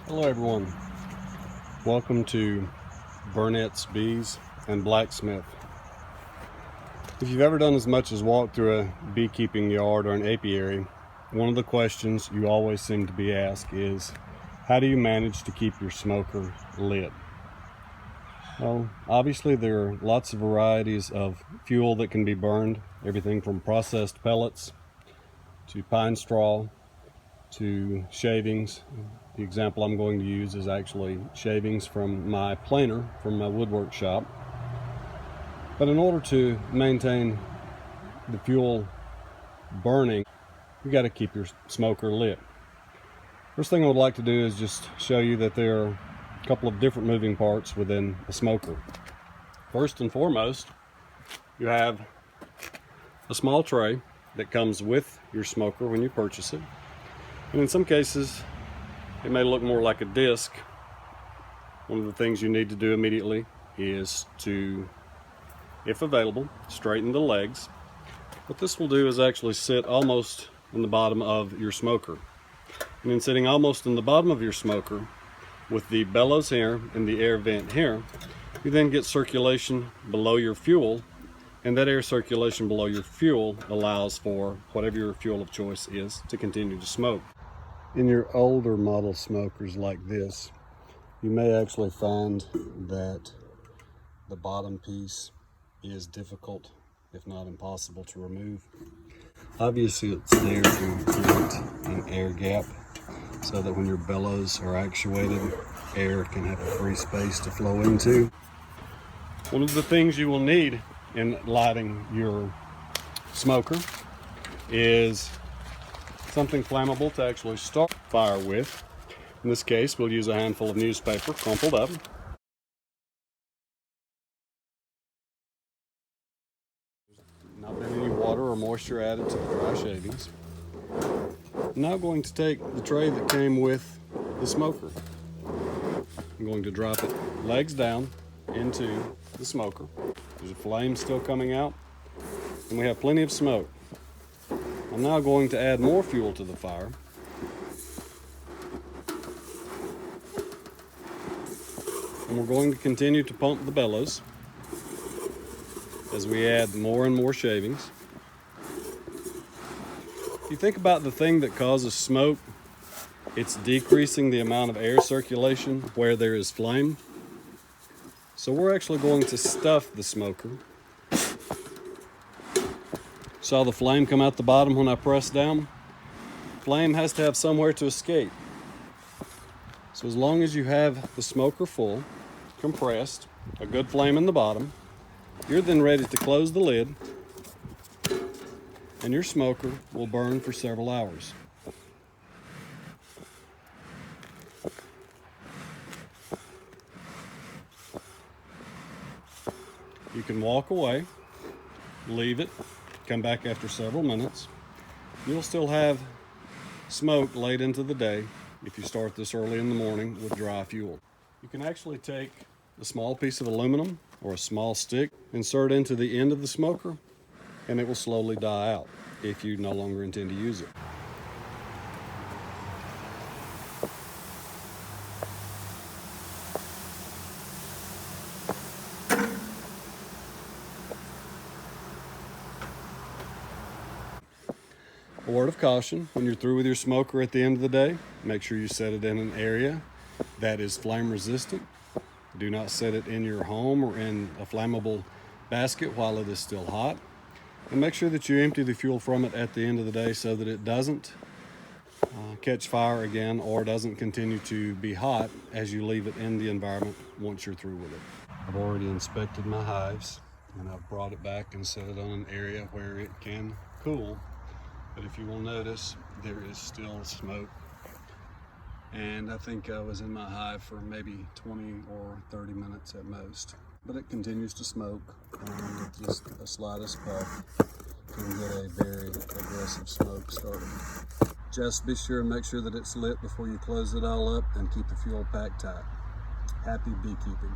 Hello everyone, welcome to Burnett's Bees and Blacksmith. If you've ever done as much as walk through a beekeeping yard or an apiary, one of the questions you always seem to be asked is, how do you manage to keep your smoker lit? Well, obviously there are lots of varieties of fuel that can be burned, everything from processed pellets to pine straw to shavings. The example I'm going to use is actually shavings from my planer from my woodwork shop. But in order to maintain the fuel burning, you got to keep your smoker lit. First thing I would like to do is just show you that there are a couple of different moving parts within a smoker. First and foremost, you have a small tray that comes with your smoker when you purchase it. And in some cases, it may look more like a disc. One of the things you need to do immediately is to, if available, straighten the legs. What this will do is actually sit almost in the bottom of your smoker. And in sitting almost in the bottom of your smoker, with the bellows here and the air vent here, you then get circulation below your fuel, and that air circulation below your fuel allows for whatever your fuel of choice is to continue to smoke. In your older model smokers like this, you may actually find that the bottom piece is difficult, if not impossible, to remove. Obviously it's there to create an air gap so that when your bellows are actuated, air can have a free space to flow into. One of the things you will need in lighting your smoker is something flammable to actually start fire with. In this case, we'll use a handful of newspaper crumpled up. Not been any water or moisture added to the dry shavings. I'm now going to take the tray that came with the smoker. I'm going to drop it legs down into the smoker. There's a flame still coming out, and we have plenty of smoke. I'm now going to add more fuel to the fire. And we're going to continue to pump the bellows as we add more and more shavings. If you think about the thing that causes smoke, it's decreasing the amount of air circulation where there is flame. So we're actually going to stuff the smoker. Saw the flame come out the bottom when I pressed down? Flame has to have somewhere to escape. So as long as you have the smoker full, compressed, a good flame in the bottom, you're then ready to close the lid, and your smoker will burn for several hours. You can walk away, leave it, come back after several minutes. You'll still have smoke late into the day if you start this early in the morning with dry fuel. You can actually take a small piece of aluminum or a small stick, insert into the end of the smoker, and it will slowly die out if you no longer intend to use it. A word of caution, when you're through with your smoker at the end of the day, make sure you set it in an area that is flame resistant. Do not set it in your home or in a flammable basket while it is still hot. And make sure that you empty the fuel from it at the end of the day so that it doesn't catch fire again or doesn't continue to be hot as you leave it in the environment once you're through with it. I've already inspected my hives, and I've brought it back and set it on an area where it can cool. But if you will notice, there is still smoke. And I think I was in my hive for maybe 20 or 30 minutes at most. But it continues to smoke, and with just the slightest puff, you can get a very aggressive smoke started. Just be sure and make sure that it's lit before you close it all up, and keep the fuel packed tight. Happy beekeeping.